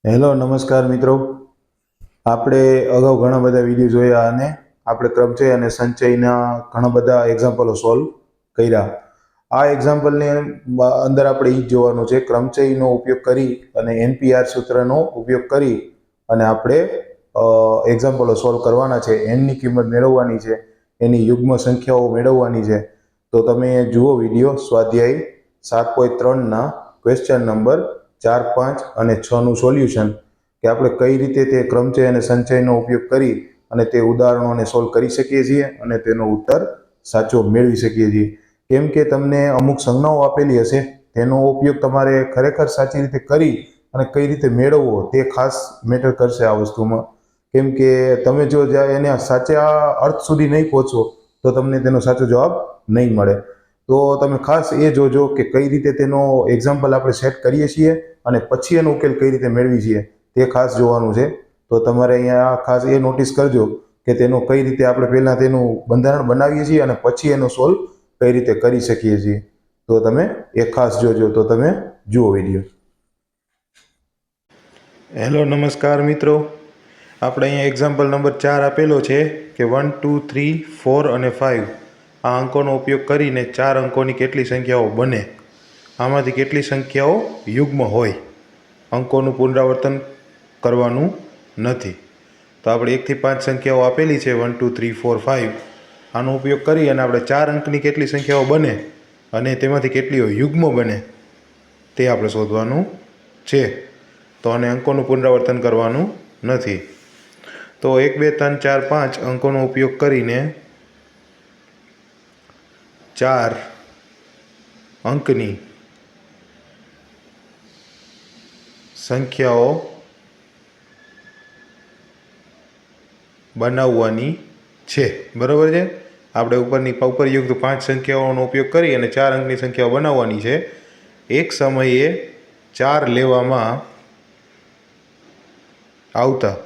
Hello નમસ્કાર મિત્રો, આપણે અગાઉ ઘણા બધા વિડીયો જોયા અને આપણે ક્રમચય અને સંચયના ઘણા બધા એક્ઝામ્પલો સોલ્વ કર્યા. આ એક્ઝામ્પલની અંદર આપણે એ જ જોવાનું છે, ક્રમચયનો ઉપયોગ કરી અને NPR સૂત્રનો ઉપયોગ કરી અને આપણે એક્ઝામ્પલો સોલ્વ કરવાના છે. એનની કિંમત મેળવવાની છે, એની યુગ્મ સંખ્યાઓ મેળવવાની છે. તો તમે જુઓ વિડીયો સ્વાધ્યાય 7.3ના ક્વેશ્ચન નંબર 4, 5 અને 6નું સોલ્યુશન, કે આપણે કઈ રીતે તે ક્રમચય અને સંચયનો ઉપયોગ કરી અને તે ઉદાહરણોને સોલ્વ કરી શકીએ છીએ અને તેનો ઉત્તર સાચો મેળવી શકીએ છીએ. કેમ કે તમને અમુક સંજ્ઞાઓ આપેલી હશે, તેનો ઉપયોગ તમારે ખરેખર સાચી રીતે કરી અને કઈ રીતે મેળવવો તે ખાસ મેટર કરશે આ વસ્તુમાં. કેમ કે તમે જો એને સાચા અર્થ સુધી નહીં પહોંચો તો તમને તેનો સાચો જવાબ નહીં મળે. તો તમે ખાસ એ જોજો કે કઈ રીતે તેનો એક્ઝામ્પલ આપણે સેટ કરીએ છીએ અને પછી એનો ઉકેલ કઈ રીતે મેળવી છીએ તે ખાસ જોવાનું છે. તો તમારે અહીંયા ખાસ એ નોટિસ કરજો કે તેનો કઈ રીતે આપણે પહેલાં તેનું બંધારણ બનાવીએ છીએ અને પછી એનો સોલ્વ કઈ રીતે કરી શકીએ છીએ. તો તમે એ ખાસ જોજો. તો તમે જુઓ વિડીયો. હેલો નમસ્કાર મિત્રો, આપણે અહીંયા એક્ઝામ્પલ નંબર 4 આપેલો છે કે 1, 2, 3, 4 અને 5 આ અંકોનો ઉપયોગ કરીને 4 અંકોની કેટલી સંખ્યાઓ બને, આમાંથી કેટલી સંખ્યાઓ યુગ્મ હોય. અંકોનું પુનરાવર્તન કરવાનું નથી. તો આપણે 1 થી 5 સંખ્યાઓ આપેલી છે, 1, 2, 3, 4, 5. આનો ઉપયોગ કરી અને આપણે 4 અંકની કેટલી સંખ્યાઓ બને અને તેમાંથી કેટલીઓ યુગ્મ બને તે આપણે શોધવાનું છે. તો આને અંકોનું પુનરાવર્તન કરવાનું નથી. તો 1, 2, 3, 4, 5 અંકોનો ઉપયોગ કરીને 4 અંકની સંખ્યાઓ બનાવવાની છે. બરાબર છે. આપણે ઉપરયુક્ત 5 સંખ્યાઓનો ઉપયોગ કરી અને 4 અંકની સંખ્યાઓ બનાવવાની છે. એક સમયે 4 લેવામાં આવતા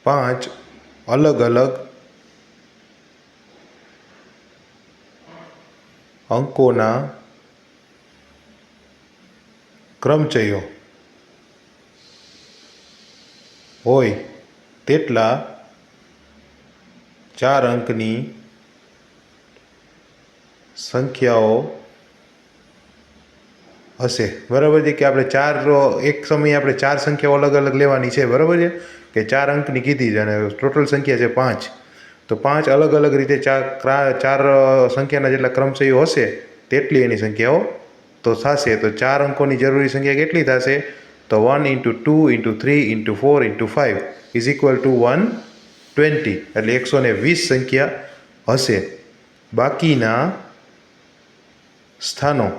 5 અલગ અલગ અંકોના ક્રમચયો હોય તેટલા 4 અંકની સંખ્યાઓ હશે. બરાબર છે કે આપણે એક સમયે આપણે 4 સંખ્યાઓ અલગ અલગ લેવાની છે. બરાબર છે કે 4 અંકની કીધી છે અને ટોટલ સંખ્યા છે 5. તો 5 અલગ અલગ રીતે ચાર સંખ્યાના જેટલા ક્રમચયો હશે તેટલી એની સંખ્યાઓ તો થશે. તો 4 અંકોની જરૂરી સંખ્યા કેટલી થશે? તો 1 × 2 × 3 × 4 × 5 ઇઝ ઇક્વલ ટુ 120. એટલે 120 સંખ્યા હશે. બાકીના સ્થાનો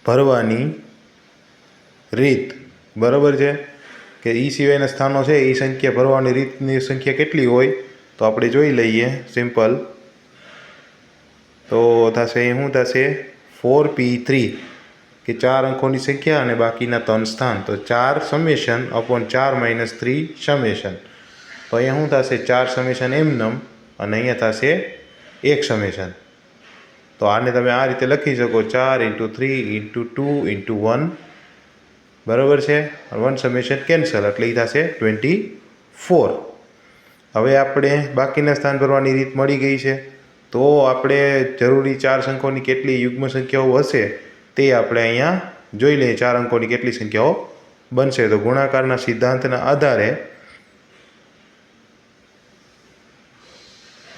ભરવાની રીત. બરાબર છે કે એ સિવાયના સ્થાનો છે એ સંખ્યા ભરવાની રીતની સંખ્યા કેટલી હોય તો આપણે જોઈ લઈએ. સિમ્પલ. તો થશે શું થશે? 4p3 કે 4 અંકોની સંખ્યા અને બાકીના 3 સ્થાન. તો 4 સમેશન અપોન 4 - 3 સમેશન. તો અહીંયા શું થશે? 4 સમેશન એમનમ અને અહીંયા થશે 1 સમેશન. તો આને તમે આ રીતે લખી શકો, 4 × 3 × 2 × 1. બરાબર છે. 1 સમેશન કેન્સલ એટલે એ થશે 24. હવે આપણે બાકીના સ્થાન ભરવાની રીત મળી ગઈ છે. તો આપણે જરૂરી 4 અંકોની કેટલી યુગ્મ સંખ્યાઓ હશે તે આપણે અહીંયા જોઈ લઈએ. 4 અંકોની કેટલી સંખ્યાઓ બનશે. તો ગુણાકારના સિદ્ધાંતના આધારે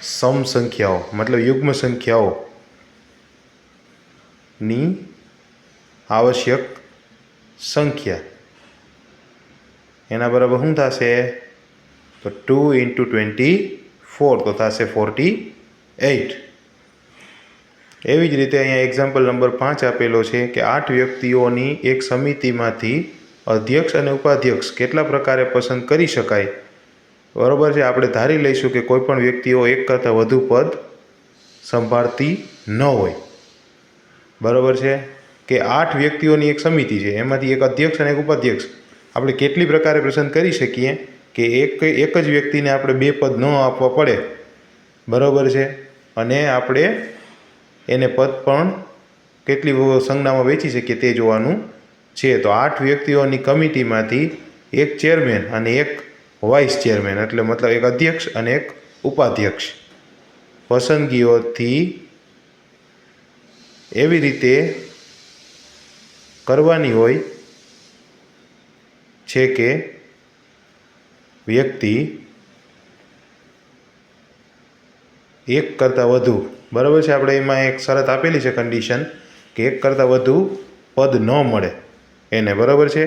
સમ સંખ્યાઓ મતલબ યુગ્મ સંખ્યાઓની આવશ્યક સંખ્યા એના બરાબર શું થશે? તો 2 × 24 તો થશે 48. એવી જ રીતે અહીંયા એક્ઝામ્પલ નંબર 5 આપેલો છે કે 8 વ્યક્તિઓની એક સમિતિમાંથી અધ્યક્ષ અને ઉપાધ્યક્ષ કેટલા પ્રકારે પસંદ કરી શકાય. બરાબર છે. આપણે ધારી લઈશું કે કોઈ પણ વ્યક્તિઓ એક કરતાં વધુ પદ સંભાળતી ન હોય. બરાબર છે કે 8 વ્યક્તિઓની એક સમિતિ છે, એમાંથી એક અધ્યક્ષ અને એક ઉપાધ્યક્ષ આપણે કેટલી પ્રકારે પસંદ કરી શકીએ કે એક જ વ્યક્તિને આપણે 2 પદ ન આપવા પડે. બરાબર છે. અને આપણે એને પદ પણ કેટલી સંજ્ઞામાં વેચી શકીએ તે જોવાનું છે તો 8 વ્યક્તિઓની કમિટીમાંથી એક ચેરમેન અને એક વાઇસ ચેરમેન એટલે મતલબ એક અધ્યક્ષ અને એક ઉપાધ્યક્ષ પસંદગીઓથી એવી રીતે કરવાની હોય છે કે વ્યક્તિ એક કરતાં વધુ બરાબર છે. આપણે એમાં એક શરત આપેલી છે કન્ડિશન કે એક કરતાં વધુ પદ ન મળે એને બરાબર છે.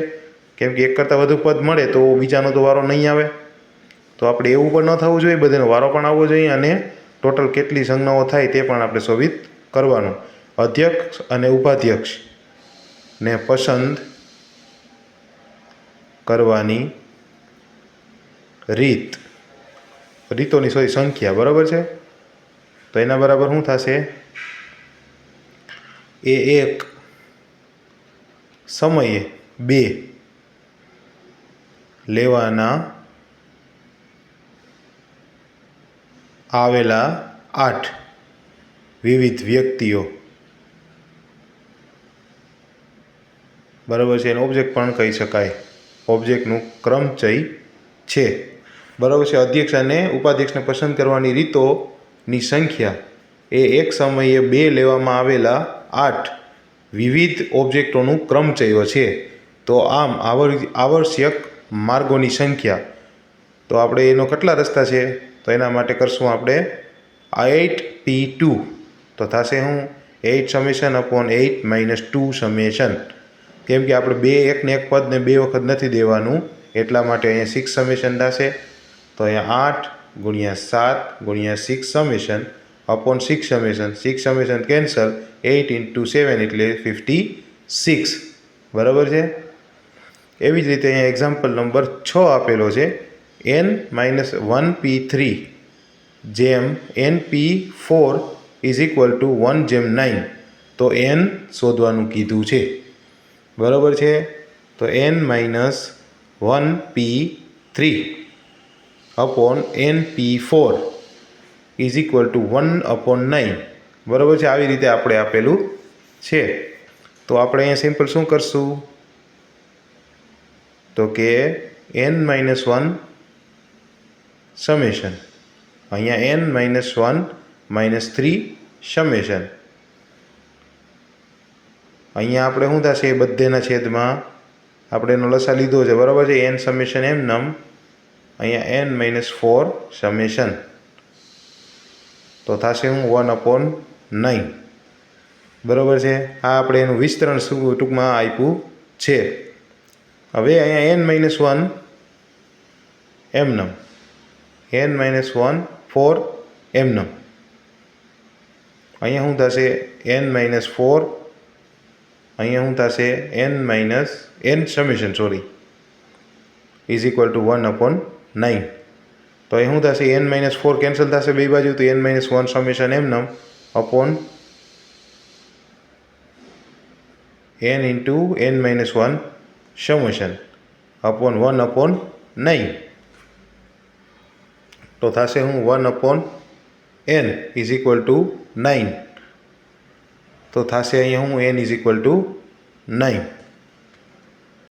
કેમ કે એક કરતાં વધુ પદ મળે તો બીજાનો તો વારો નહીં આવે. તો આપણે એવું પણ ન થવું જોઈએ, બધાનો વારો પણ આવવો જોઈએ અને ટોટલ કેટલી સંજ્ઞાઓ થાય તે પણ આપણે શોધિત કરવાનું. અધ્યક્ષ અને ઉપાધ્યક્ષને પસંદ કરવાની રીતોની સંખ્યા બરાબર છે. તો એના બરાબર શું થશે? એ એક સમયે 2 લેવાના આવેલા 8 વિવિધ વ્યક્તિઓ બરાબર છે. એને ઓબ્જેક્ટ પણ કહી શકાય. ઓબ્જેક્ટનું ક્રમચય છે બરાબર છે. અધ્યક્ષ અને ઉપાધ્યક્ષને પસંદ કરવાની રીતોની સંખ્યા એ એક સમયે 2 લેવામાં આવેલા 8 વિવિધ ઓબ્જેક્ટોનું ક્રમચય છે. તો આમ આવશ્યક માર્ગોની સંખ્યા. તો આપણે એનો કેટલા રસ્તા છે? તો એના માટે કરશું આપણે 8p2 તો થશે શું? 8 સમેશન અપોન 8 માઇનસ 2 સમેશન. કેમ કે આપણે 2 એકને એક પદને 2 વખત નથી દેવાનું એટલા માટે અહીંયા 6 સમેશન થશે. તો અહીંયા 8 ગુણ્યા 7 ગુણ્યા 6 summation upon 6 summation. 6 summation cancel, 8 into 7 એટલે 56 બરાબર છે. એવી જ રીતે અહીંયા એક્ઝામ્પલ નંબર 6 આપેલો છે n-1p3 જેમ np4 ઇઝ ઇક્વલ ટુ 1/9. તો n શોધવાનું કીધું છે બરાબર છે. તો n-1p3 upon np4 is equal to 1/9 બરાબર છે. આવી રીતે આપણે આપેલું છે. તો આપણે અહીંયા સિમ્પલ શું કરશું? તો કે n-1 સમેશન અહીંયા n-1 -3 સમેશન અહીંયા આપણે શું થશે? બધેના છેદમાં આપણે એનો લસા લીધો છે બરાબર છે. n સમેશન એમ નમ અહીંયા n-4 સમેશન તો થશે હું 1/9 બરાબર છે. આ આપણે એનું વિસ્તરણ ટૂંકમાં આપ્યું છે. હવે અહીંયા n-1 એમ નમ n-1 4 એમ નમ અહીંયા શું થશે? n-4 અહીંયા શું થશે? n summation is equal to 1/9. તો અહીં શું થશે? n-4 કેન્સલ થશે બે બાજુ તો n-1 સમેશન એમ નમ upon n into n-1 summation upon 1/9 તો થશે હું 1/n ઇઝ ઇક્વલ ટુ 9 તો થશે અહીંયા હું n ઇઝ ઇક્વલ ટુ 9.